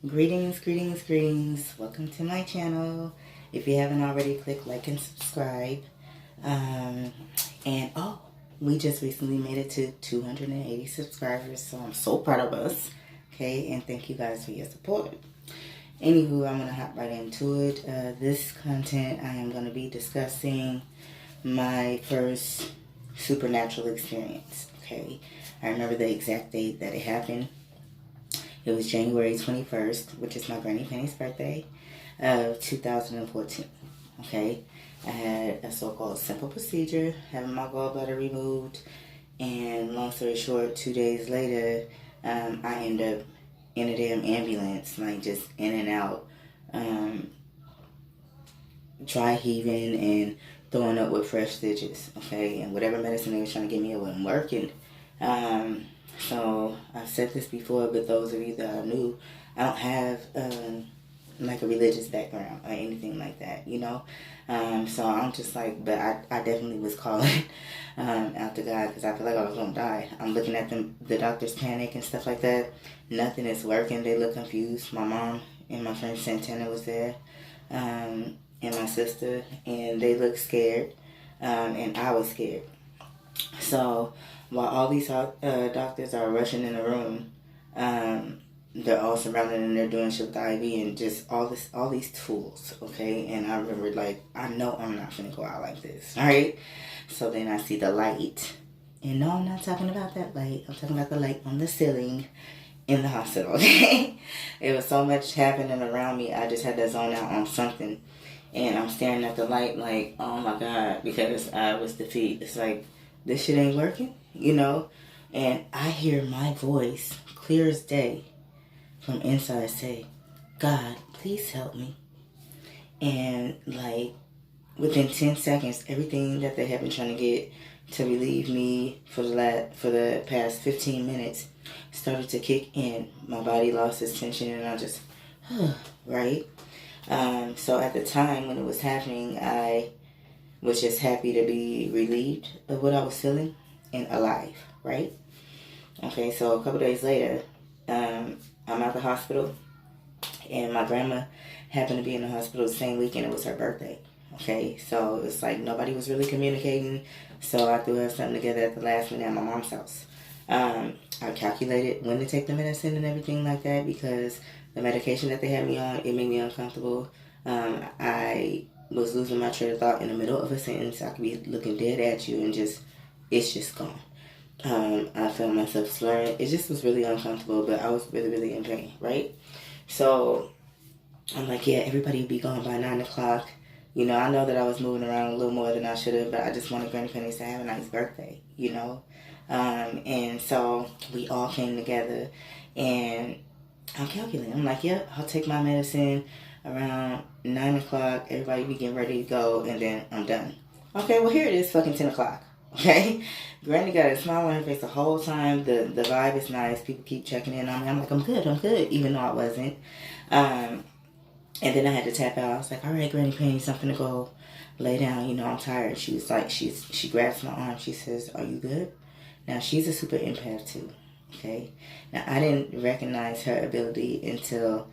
Greetings, greetings, greetings. Welcome to my channel. If you haven't already, click like and subscribe. And we just recently made it to 280 subscribers, so I'm so proud of us. Okay, and thank you guys for your support. Anywho, I'm going to hop right into it. This content, I am going to be discussing my first supernatural experience. Okay, I remember the exact date that it happened. It was January 21st, which is my Granny Penny's birthday, of 2014. Okay, I had a so-called simple procedure, having my gallbladder removed, and long story short, 2 days later, I ended up in a damn ambulance, like just in and out, dry heaving and throwing up with fresh stitches. Okay, and whatever medicine they were trying to give me, it wasn't working. So I've said this before, but those of you that are new, I don't have like a religious background or anything like that, you know. So I'm just like, but I definitely was calling out to God because I feel like I was gonna die. I'm looking at the doctors panic and stuff like that. Nothing is working. They look confused. My mom and my friend Santana was there, and my sister, and they looked scared, and I was scared. So while all these doctors are rushing in the room, they're all surrounded and they're doing shit with the IV and just all these tools, okay? And I remember, like, I know I'm not gonna go out like this, all right? So then I see the light, and no, I'm not talking about that light. I'm talking about the light on the ceiling in the hospital, okay? It was so much happening around me. I just had to zone out on something, and I'm staring at the light like, oh my God, because I was defeated. It's like, this shit ain't working, you know? And I hear my voice, clear as day, from inside say, God, please help me. And like, within 10 seconds, everything that they have been trying to get to relieve me for the past 15 minutes started to kick in. My body lost its tension and I just, right? So at the time when it was happening, I was just happy to be relieved of what I was feeling and alive, right? Okay, so a couple days later, I'm at the hospital, and my grandma happened to be in the hospital the same weekend. It was her birthday. Okay, so it's like nobody was really communicating, so I threw her something together at the last minute at my mom's house. I calculated when to take the medicine and everything like that because the medication that they had me on, it made me uncomfortable. I was losing my train of thought in the middle of a sentence. I could be looking dead at you and it's just gone. I felt myself slurring. It just was really uncomfortable, but I was really, really in pain, right? So I'm like, yeah, everybody would be gone by 9 o'clock. You know, I know that I was moving around a little more than I should have, but I just wanted Granny Penny to have a nice birthday, you know? And so we all came together, and I'm calculating. I'm like, yep, I'll take my medicine around 9 o'clock. Everybody be getting ready to go, and then I'm done. Okay, well, here it is, fucking 10 o'clock. Okay? Granny got a smile on her face the whole time. The vibe is nice. People keep checking in on me. I'm like, I'm good, even though I wasn't. And then I had to tap out. I was like, all right, Granny Penny, something to go lay down. You know, I'm tired. She was like, she grabs my arm. She says, are you good? Now, she's a super empath, too. Okay? Now, I didn't recognize her ability until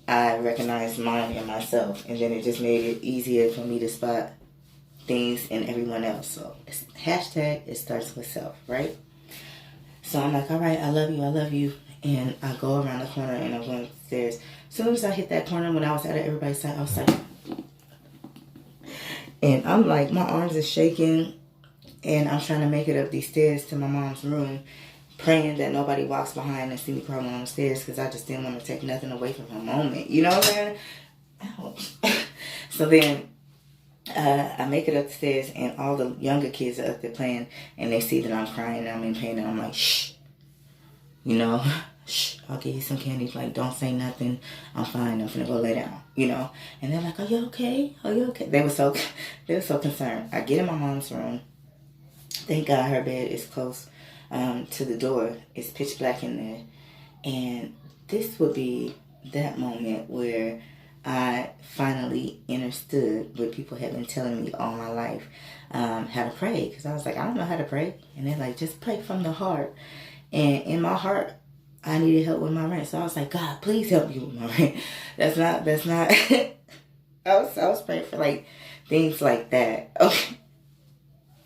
I recognized mine in myself. And then it just made it easier for me to spot things in everyone else. So, hashtag, it starts with self, right? So, I'm like, all right, I love you. And I go around the corner and I'm going upstairs. As soon as I hit that corner, when I was out of everybody's sight, I was like, and I'm like, my arms are shaking, and I'm trying to make it up these stairs to my mom's room, praying that nobody walks behind and see me crawling on the stairs because I just didn't want to take nothing away from her moment. You know what I'm saying? Ouch. So then I make it upstairs, and all the younger kids are up there playing, and they see that I'm crying and I'm in pain, and I'm like, shh. You know, shh, I'll give you some candy. Like, don't say nothing. I'm fine. I'm finna go lay down. You know, and they're like, "Are you okay? Are you okay?" They were so concerned. I get in my mom's room. Thank God her bed is close to the door. It's pitch black in there, and this would be that moment where I finally understood what people had been telling me all my life, how to pray. Because I was like, I don't know how to pray, and they're like, just pray from the heart. And in my heart, I needed help with my rent. So I was like, God, please help me with my rent. That's not, I was praying for like things like that. Okay.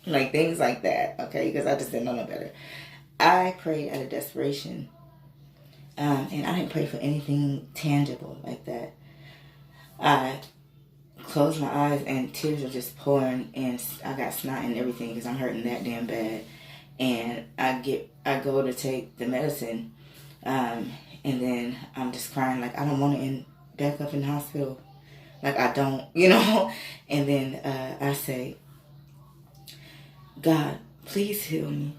Like things like that. Okay. Because I just didn't know no better. I prayed out of desperation. And I didn't pray for anything tangible like that. I closed my eyes and tears were just pouring, and I got snot and everything because I'm hurting that damn bad. And I go to take the medicine, and then I'm just crying like I don't want to end back up in the hospital, like I don't, And then I say, God, please heal me.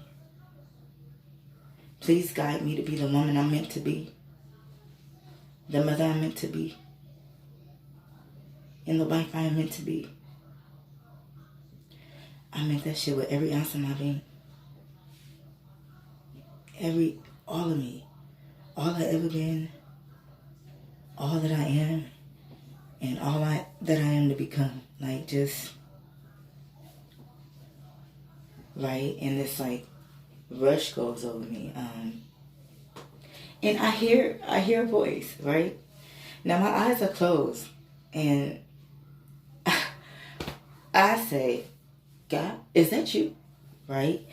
Please guide me to be the woman I'm meant to be, the mother I'm meant to be, and the wife I am meant to be. I meant that shit with every ounce of my being. All of me. All I've ever been. All that I am. And all that I am to become. Like, just... Right? And this, like, rush goes over me. And I hear a voice, right? Now, my eyes are closed. And I say, God, is that you? Right?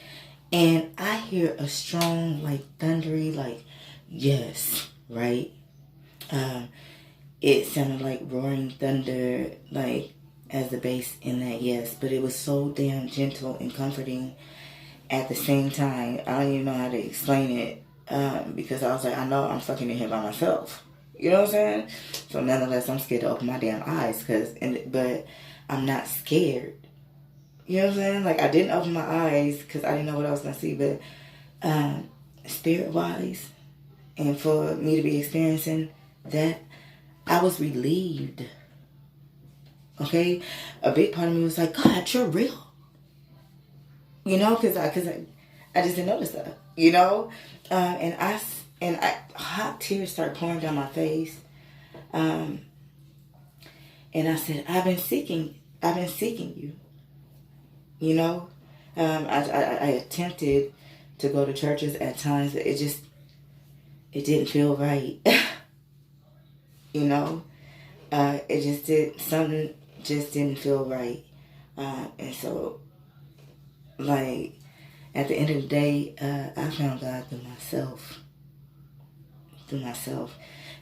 And I hear a strong, like, thundery, like, yes, right? It sounded like roaring thunder, like, as the bass in that yes. But it was so damn gentle and comforting at the same time. I don't even know how to explain it. Because I was like, I know I'm fucking in here by myself. You know what I'm saying? So nonetheless, I'm scared to open my damn eyes. But I'm not scared. You know what I'm saying? Like, I didn't open my eyes because I didn't know what I was going to see. But spirit-wise, and for me to be experiencing that, I was relieved. Okay? A big part of me was like, God, you're real. Because I just didn't know this stuff. And I hot tears started pouring down my face. And I said, I've been seeking you. I attempted to go to churches at times, but it didn't feel right. Something just didn't feel right. And so, like, at the end of the day, I found God through myself.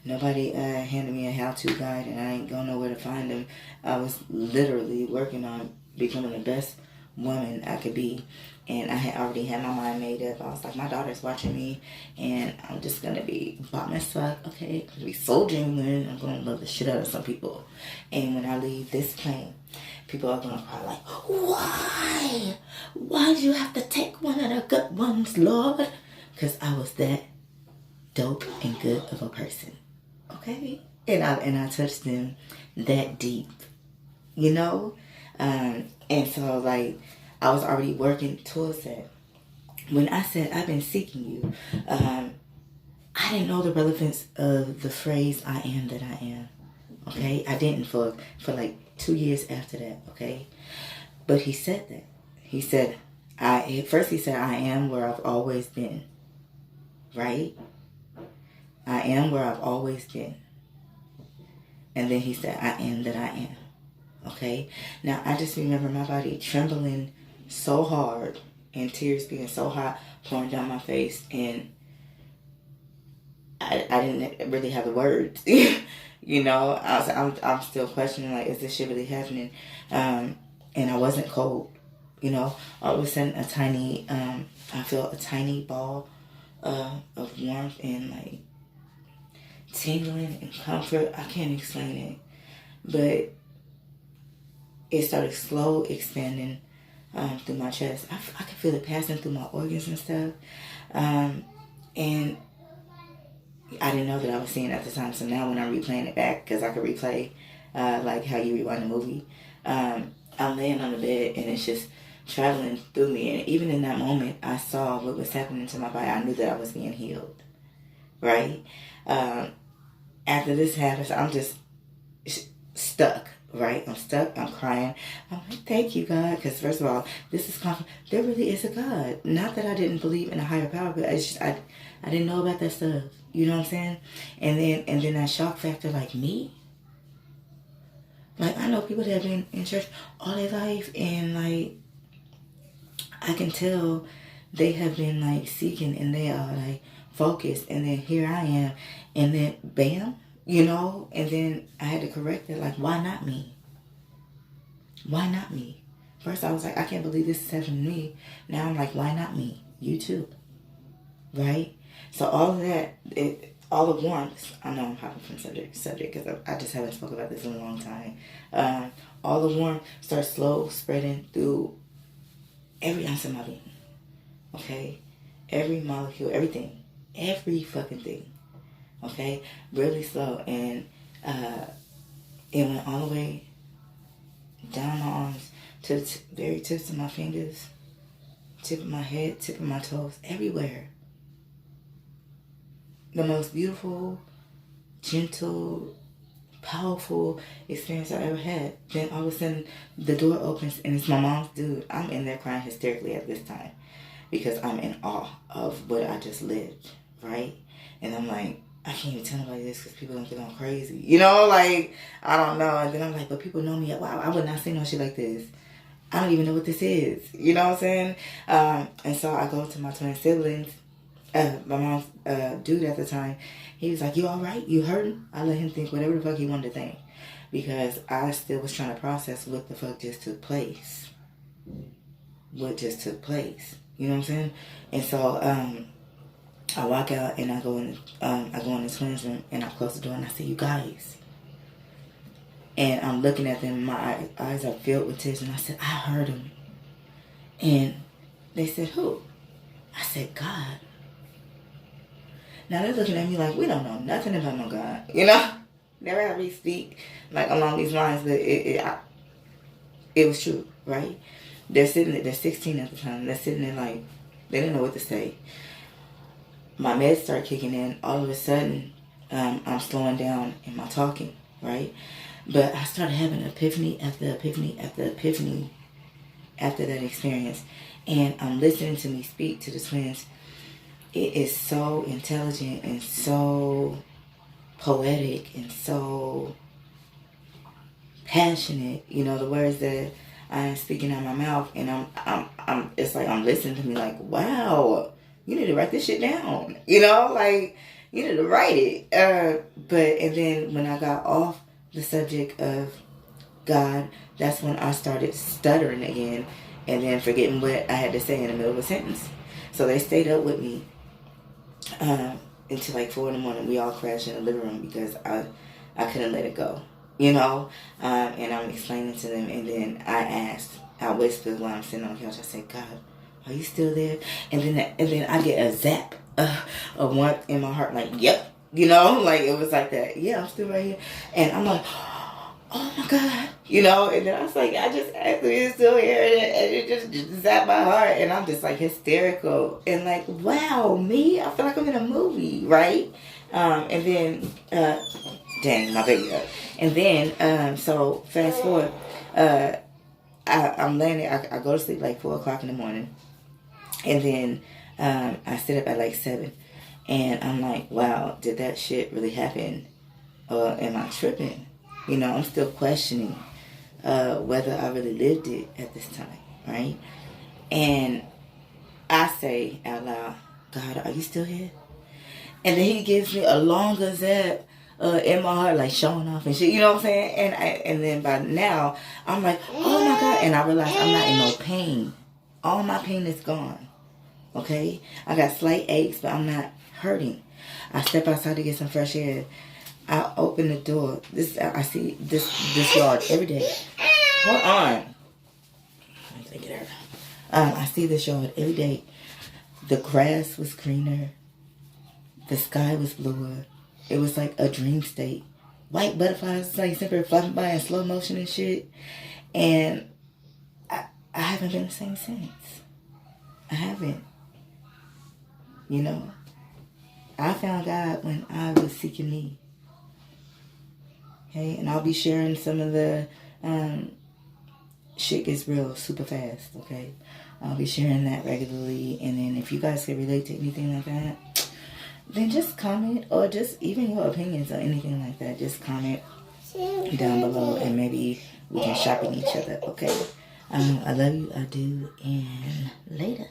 Nobody handed me a how-to guide, and I ain't gonna know where to find them. I was literally working on becoming the best woman I could be, and I had already had my mind made up. I was like, my daughter's watching me, and I'm just gonna be bought as fuck, okay? I'm gonna be so genuine. I'm gonna love the shit out of some people, and when I leave this plane, people are gonna cry like, why? Why did you have to take one of the good ones, Lord? Because I was that dope and good of a person, okay? And I touched them that deep, And so, like, I was already working towards that. When I said, I've been seeking you, I didn't know the relevance of the phrase, I am that I am, okay? I didn't for like 2 years after that, okay? But he said that. He said, first he said, I am where I've always been, right? I am where I've always been. And then he said, I am that I am. Okay? Now, I just remember my body trembling so hard and tears being so hot pouring down my face. And I didn't really have the words. I'm still questioning, like, is this shit really happening? And I wasn't cold. All of a sudden, I felt a tiny ball of warmth and, like, tingling and comfort. I can't explain it. But it started slow expanding through my chest. I could feel it passing through my organs and stuff. And I didn't know that I was seeing it at the time. So now when I'm replaying it back, because I could replay like how you rewind a movie, I'm laying on the bed and it's just traveling through me. And even in that moment, I saw what was happening to my body. I knew that I was being healed. Right? After this happens, I'm just stuck. Right? I'm stuck. I'm crying. I'm like, thank you, God. Because first of all, this is confident. There really is a God. Not that I didn't believe in a higher power, but it's just, I didn't know about that stuff. You know what I'm saying? And then that shock factor, like me. Like, I know people that have been in church all their life, and like, I can tell they have been like seeking, and they are like focused, and then here I am, and then bam, you know, and then I had to correct it, like, why not me? Why not me? First I was like, I can't believe this is happening to me. Now I'm like, why not me? You too. Right? So all of that, all at once, I know I'm hopping from subject to subject because I just haven't spoken about this in a long time. All the warmth starts slow spreading through every ounce of my being. Okay? Every molecule, everything. Every fucking thing. Okay? Really slow. And it went all the way down my arms to the very tips of my fingers, tip of my head, tip of my toes, everywhere. The most beautiful, gentle, powerful experience I ever had. Then all of a sudden, the door opens and it's my mom's dude. I'm in there crying hysterically at this time because I'm in awe of what I just lived, right? And I'm like, I can't even tell nobody this because people don't think I'm crazy. You know, like, I don't know. And then I'm like, but people know me. Wow, I would not say no shit like this. I don't even know what this is. You know what I'm saying? And so I go to my twin siblings. My mom's dude at the time, he was like, you all right? You hurting? I let him think whatever the fuck he wanted to think. Because I still was trying to process what the fuck just took place. What just took place. You know what I'm saying? And so I walk out and I go in the twins room and I close the door and I say, you guys. And I'm looking at them, my eyes are filled with tears, and I said, I heard him. And they said, who? I said, God. Now they're looking at me like, we don't know nothing about no God. You know? Never have we speak like along these lines, but it was true, right? They're 16 at the time. They're sitting there like, they didn't know what to say. My meds start kicking in. All of a sudden, I'm slowing down in my talking, right? But I started having epiphany after epiphany after epiphany after that experience. And I'm listening to me speak to the twins. It is so intelligent and so poetic and so passionate. You know, the words that I am speaking out of my mouth, and I'm it's like I'm listening to me like, wow, you need to write this shit down. You know, like you need to write it. And then when I got off the subject of God, that's when I started stuttering again and then forgetting what I had to say in the middle of a sentence. So they stayed up with me until like 4 in the morning. We all crashed in the living room because I couldn't let it go, you know. And I'm explaining to them, and then I whispered while I'm sitting on the couch. I said, God, are you still there? And then I get a zap of warmth in my heart, like, yep. You know, like it was like that. Yeah, I'm still right here. And I'm like, oh my God. You know, and then I was like, I just asked him, he's still here. And it just zapped my heart. And I'm just like hysterical. And like, wow, me? I feel like I'm in a movie, right? And then, dang, my baby up. And then, so fast forward, I'm laying there. I go to sleep like 4 o'clock in the morning. And then I sit up at like 7. And I'm like, wow, did that shit really happen? Am I tripping? You know, I'm still questioning whether I really lived it at this time, right? And I say out loud, God, are you still here? And then he gives me a longer zap in my heart, like showing off and shit, you know what I'm saying? And then by now, I'm like, oh my God. And I realize I'm not in no pain. All my pain is gone, okay? I got slight aches, but I'm not hurting. I step outside to get some fresh air. I open the door. I see this yard every day. Hold on. Let me get out. I see this yard every day. The grass was greener. The sky was bluer. It was like a dream state. White butterflies like simply flying by in slow motion and shit. And I haven't been the same since. I haven't. You know? I found God when I was seeking me. Okay? And I'll be sharing some of the shit gets real super fast, okay? I'll be sharing that regularly. And then if you guys can relate to anything like that, then just comment, or just even your opinions or anything like that. Just comment down below, and maybe we can sharpen each other. Okay. I love you. I do. And later.